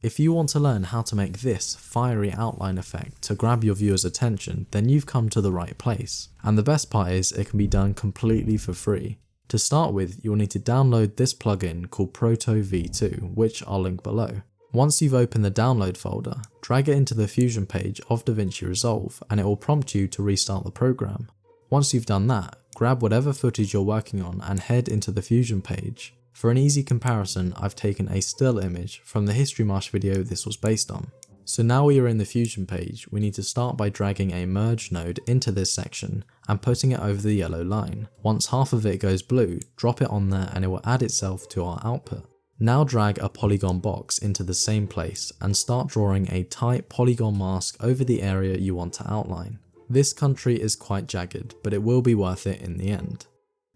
If you want to learn how to make this fiery outline effect to grab your viewer's attention, then you've come to the right place. And the best part is it can be done completely for free. To start with, you'll need to download this plugin called Proto V2, which I'll link below. Once you've opened the download folder, drag it into the Fusion page of Davinci Resolve and it will prompt you to restart the program. Once you've done that, grab whatever footage you're working on and head into the Fusion page. For an easy comparison, I've taken a still image from the History Marsh video this was based on. So now we are in the Fusion page, we need to start by dragging a merge node into this section and putting it over the yellow line. Once half of it goes blue, drop it on there and it will add itself to our output. Now drag a polygon box into the same place and start drawing a tight polygon mask over the area you want to outline. This country is quite jagged, but it will be worth it in the end.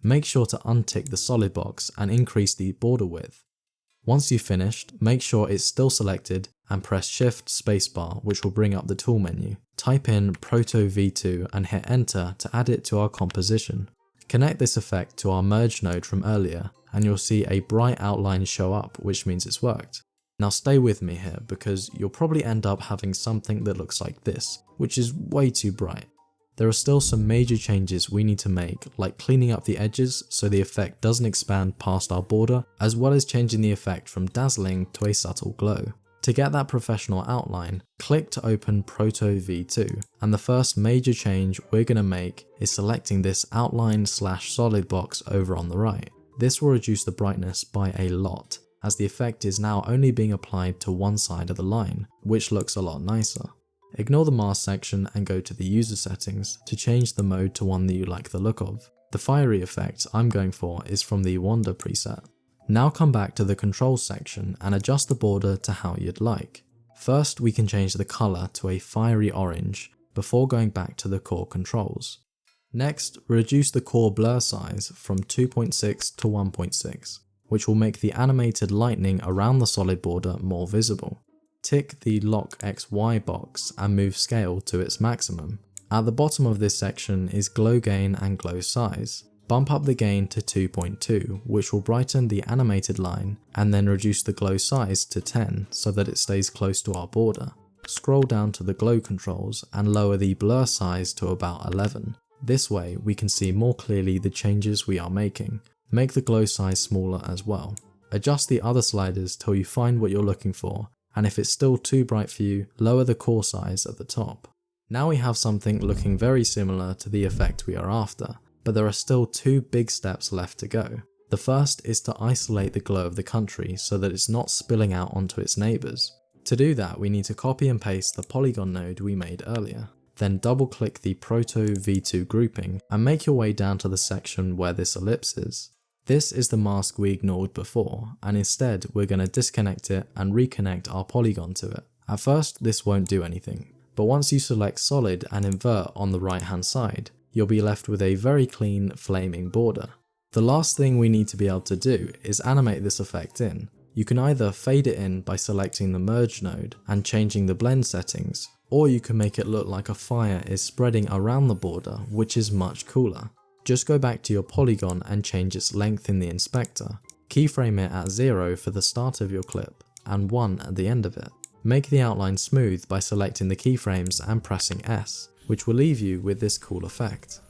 Make sure to untick the solid box and increase the border width. Once you've finished, make sure it's still selected and press Shift spacebar, which will bring up the tool menu. Type in Proto V2 and hit enter to add it to our composition. Connect this effect to our merge node from earlier and you'll see a bright outline show up, which means it's worked. Now stay with me here because you'll probably end up having something that looks like this, which is way too bright. There are still some major changes we need to make, like cleaning up the edges so the effect doesn't expand past our border, as well as changing the effect from dazzling to a subtle glow. To get that professional outline, click to open Proto V2, and the first major change we're going to make is selecting this outline/solid box over on the right. This will reduce the brightness by a lot, as the effect is now only being applied to one side of the line, which looks a lot nicer. Ignore the mask section and go to the user settings to change the mode to one that you like the look of. The fiery effect I'm going for is from the Wander preset. Now come back to the controls section and adjust the border to how you'd like. First we can change the colour to a fiery orange before going back to the core controls. Next, reduce the core blur size from 2.6 to 1.6, which will make the animated lightning around the solid border more visible. Tick the Lock XY box and move scale to its maximum. At the bottom of this section is glow gain and glow size. Bump up the gain to 2.2, which will brighten the animated line, and then reduce the glow size to 10 so that it stays close to our border. Scroll down to the glow controls and lower the blur size to about 11. This way we can see more clearly the changes we are making. Make the glow size smaller as well. Adjust the other sliders till you find what you're looking for, and if it's still too bright for you, lower the core size at the top. Now we have something looking very similar to the effect we are after, but there are still two big steps left to go. The first is to isolate the glow of the country so that it's not spilling out onto its neighbours. To do that, we need to copy and paste the polygon node we made earlier. Then double click the Proto V2 grouping and make your way down to the section where this ellipse is. This is the mask we ignored before, and instead we're going to disconnect it and reconnect our polygon to it. At first this won't do anything, but once you select solid and invert on the right hand side, you'll be left with a very clean flaming border. The last thing we need to be able to do is animate this effect in. You can either fade it in by selecting the merge node and changing the blend settings, or you can make it look like a fire is spreading around the border, which is much cooler. Just go back to your polygon and change its length in the inspector. Keyframe it at 0 for the start of your clip, and 1 at the end of it. Make the outline smooth by selecting the keyframes and pressing S, which will leave you with this cool effect.